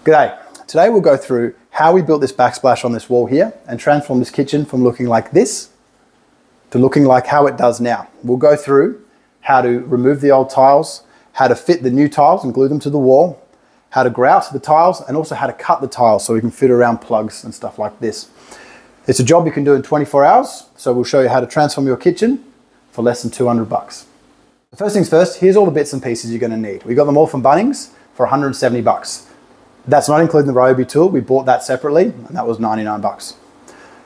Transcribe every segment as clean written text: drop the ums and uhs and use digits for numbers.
G'day. Today we'll go through how we built this backsplash on this wall here and transform this kitchen from looking like this to looking like how it does now. We'll go through how to remove the old tiles, how to fit the new tiles and glue them to the wall, how to grout the tiles, and also how to cut the tiles so we can fit around plugs and stuff like this. It's a job you can do in 24 hours, so we'll show you how to transform your kitchen for less than 200 bucks. First things first, here's all the bits and pieces you're going to need. We got them all from Bunnings for 170 bucks. That's not including the Ryobi tool. We bought that separately and that was 99 bucks.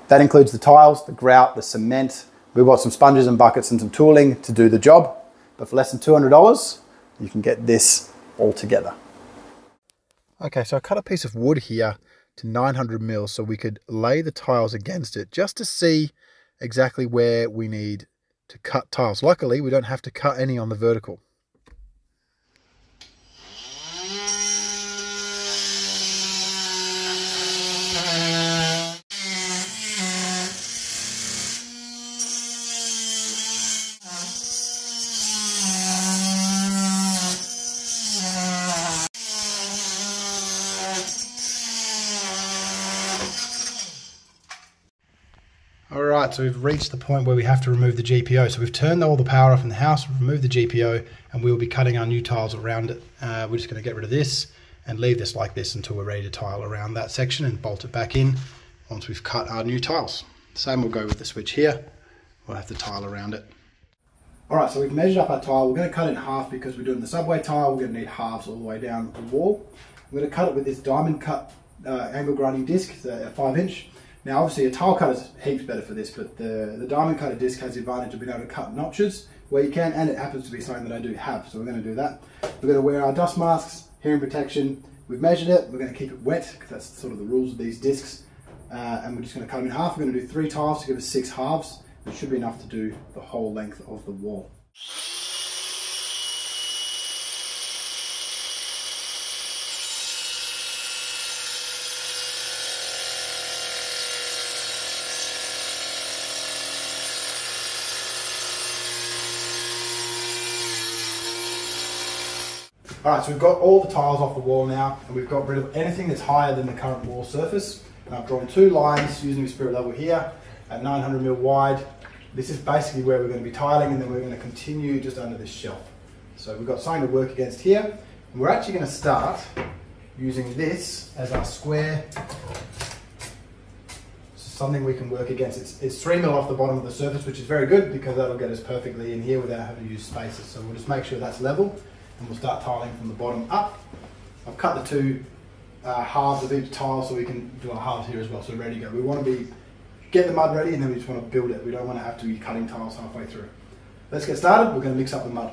That includes the tiles, the grout, the cement. We bought some sponges and buckets and some tooling to do the job. But for less than $200, you can get this all together. Okay, so I cut a piece of wood here to 900 mils so we could lay the tiles against it just to see exactly where we need to cut tiles. Luckily, we don't have to cut any on the vertical. Alright, so we've reached the point where we have to remove the GPO. So we've turned all the power off in the house, we've removed the GPO, and we'll be cutting our new tiles around it. We're just going to get rid of this and leave this like this until we're ready to tile around that section and bolt it back in once we've cut our new tiles. Same will go with the switch here. We'll have to tile around it. Alright, so we've measured up our tile. We're going to cut it in half because we're doing the subway tile. We're going to need halves all the way down the wall. We're going to cut it with this diamond cut angle grinding disc, it's a 5-inch. Now obviously a tile cutter is heaps better for this, but the diamond cutter disc has the advantage of being able to cut notches where you can, and it happens to be something that I do have, so we're going to do that. We're going to wear our dust masks, hearing protection. We've measured it, we're going to keep it wet because that's sort of the rules of these discs, and we're just going to cut them in half. We're going to do 3 tiles to give us 6 halves. It should be enough to do the whole length of the wall. Alright, so we've got all the tiles off the wall now, and we've got rid of anything that's higher than the current wall surface. And I've drawn 2 lines using the spirit level here at 900 mil wide. This is basically where we're going to be tiling, and then we're going to continue just under this shelf. So we've got something to work against here. And we're actually going to start using this as our square. Something we can work against. It's 3 mil off the bottom of the surface, which is very good because that'll get us perfectly in here without having to use spaces. So we'll just make sure that's level. And we'll start tiling from the bottom up. I've cut the 2 halves of each tile so we can do our halves here as well, so we're ready to go. We want to get the mud ready and then we just want to build it. We don't want to have to be cutting tiles halfway through. Let's get started. We're going to mix up the mud.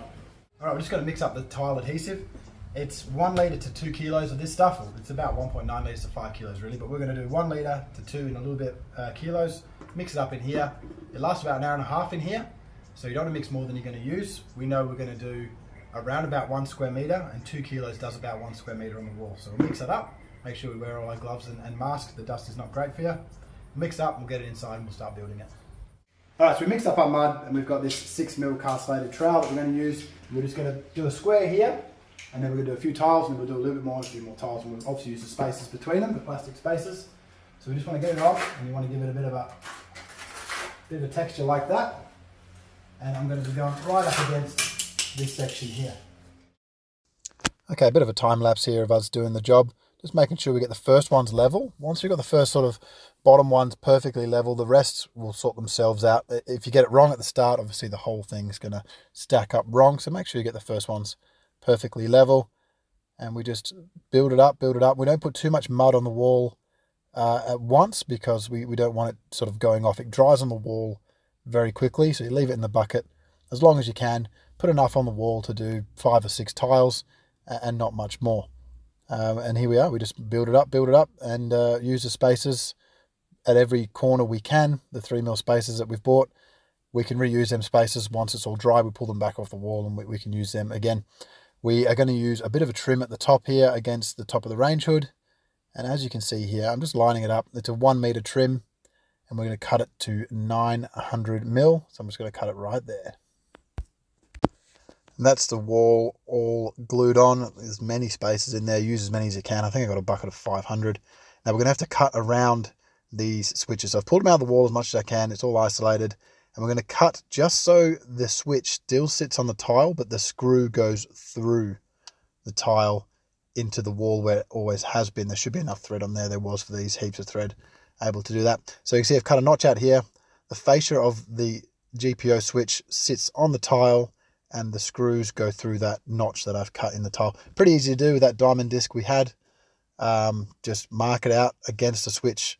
Alright, we're just going to mix up the tile adhesive. It's 1 litre to 2 kilos of this stuff. It's about 1.9 litres to 5 kilos really, but we're going to do 1 litre to 2 and a little bit kilos. Mix it up in here. It lasts about an hour and a half in here, so you don't want to mix more than you're going to use. We know we're going to do around about 1 square metre, and 2 kilos does about 1 square metre on the wall. So we'll mix it up, make sure we wear all our gloves and masks. The dust is not great for you. Mix it up, we'll get it inside and we'll start building it. Alright, so we mixed up our mud and we've got this 6 mil castellated trowel that we're going to use. We're just going to do a square here, and then we're going to do a few tiles, and then we'll do a little bit more, and a few more tiles, and we'll obviously use the spaces between them, the plastic spaces. So we just want to get it on, and you want to give it a bit of a texture like that. And I'm going to be going right up against this section here. Okay, a bit of a time lapse here of us doing the job, just making sure we get the first ones level. Once we've got the first sort of bottom ones perfectly level, the rest will sort themselves out. If you get it wrong at the start, obviously the whole thing's going to stack up wrong, so make sure you get the first ones perfectly level, and we just build it up, build it up. We don't put too much mud on the wall at once because we don't want it sort of going off. It dries on the wall very quickly, so you leave it in the bucket as long as you can. Put enough on the wall to do 5 or 6 tiles and not much more. And here we are, we just build it up, and use the spaces at every corner we can. The 3 mil spaces that we've bought, we can reuse them spaces. Once it's all dry, we pull them back off the wall and we can use them again. We are going to use a bit of a trim at the top here against the top of the range hood. And as you can see here, I'm just lining it up. It's a 1 meter trim, and we're going to cut it to 900 mil. So I'm just going to cut it right there. And that's the wall all glued on. There's many spaces in there. Use as many as you can. I think I got a bucket of 500. Now we're going to have to cut around these switches. So I've pulled them out of the wall as much as I can. It's all isolated. And we're going to cut just so the switch still sits on the tile, but the screw goes through the tile into the wall where it always has been. There should be enough thread on there. There was for these heaps of thread able to do that. So you can see I've cut a notch out here. The fascia of the GPO switch sits on the tile and the screws go through that notch that I've cut in the tile. Pretty easy to do with that diamond disc we had. Just mark it out against the switch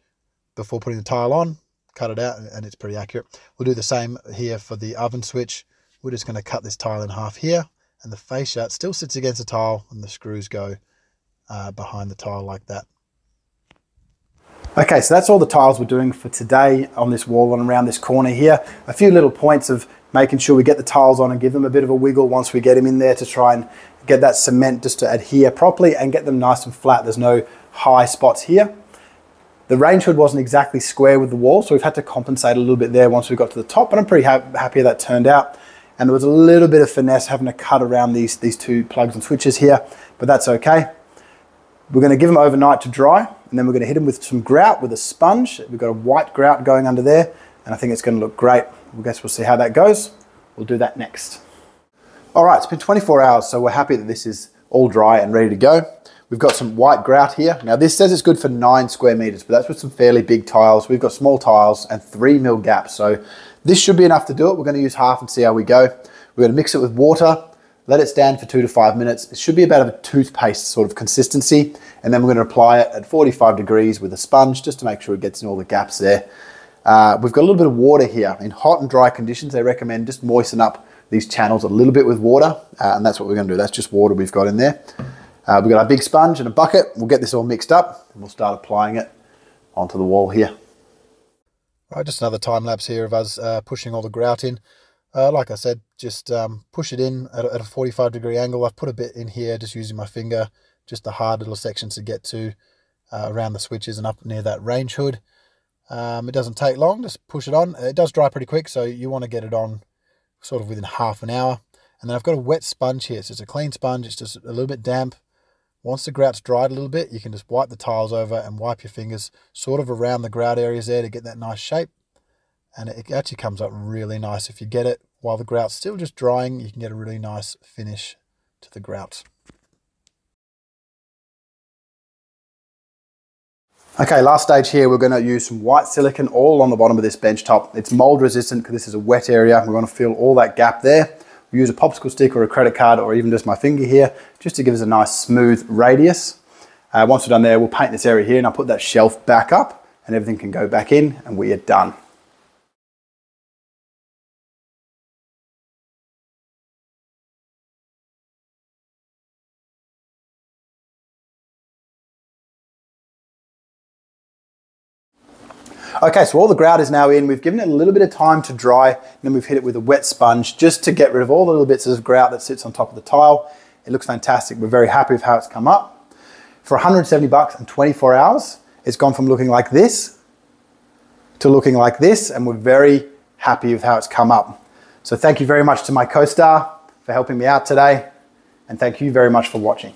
before putting the tile on, cut it out, and it's pretty accurate. We'll do the same here for the oven switch. We're just going to cut this tile in half here, and the fascia, it still sits against the tile, and the screws go behind the tile like that. Okay, so that's all the tiles we're doing for today on this wall and around this corner here. A few little points of making sure we get the tiles on and give them a bit of a wiggle once we get them in there to try and get that cement just to adhere properly and get them nice and flat. There's no high spots here. The range hood wasn't exactly square with the wall, so we've had to compensate a little bit there once we got to the top, but I'm pretty happy that turned out. And there was a little bit of finesse having to cut around these two plugs and switches here, but that's okay. We're going to give them overnight to dry, and then we're going to hit them with some grout with a sponge. We've got a white grout going under there, and I think it's going to look great. I guess we'll see how that goes. We'll do that next. All right, it's been 24 hours, so we're happy that this is all dry and ready to go. We've got some white grout here. Now this says it's good for 9 square meters, but that's with some fairly big tiles. We've got small tiles and 3 mil gaps, so this should be enough to do it. We're going to use half and see how we go. We're going to mix it with water, let it stand for 2 to 5 minutes. It should be about a toothpaste sort of consistency, and then we're going to apply it at 45 degrees with a sponge just to make sure it gets in all the gaps there. We've got a little bit of water here. In hot and dry conditions, they recommend just moisten up these channels a little bit with water, and that's what we're going to do. That's just water we've got in there. We've got our big sponge and a bucket. We'll get this all mixed up and we'll start applying it onto the wall here. All right, just another time lapse here of us pushing all the grout in. Like I said, just push it in at a 45-degree angle. I've put a bit in here just using my finger, just the hard little sections to get to around the switches and up near that range hood. It doesn't take long, just push it on. It does dry pretty quick, so you want to get it on sort of within half an hour. And then I've got a wet sponge here, so it's a clean sponge, it's just a little bit damp. Once the grout's dried a little bit, you can just wipe the tiles over and wipe your fingers sort of around the grout areas there to get that nice shape. And it actually comes up really nice. If you get it while the grout's still just drying, you can get a really nice finish to the grout. Okay, last stage here, we're going to use some white silicone all on the bottom of this bench top. It's mold resistant because this is a wet area. We're going to fill all that gap there. We use a popsicle stick or a credit card or even just my finger here just to give us a nice smooth radius. Once we're done there, we'll paint this area here and I'll put that shelf back up and everything can go back in and we are done. Okay, so all the grout is now in. We've given it a little bit of time to dry, and then we've hit it with a wet sponge just to get rid of all the little bits of grout that sits on top of the tile. It looks fantastic. We're very happy with how it's come up. For 170 bucks and 24 hours, it's gone from looking like this to looking like this, and we're very happy with how it's come up. So thank you very much to my co-star for helping me out today, and thank you very much for watching.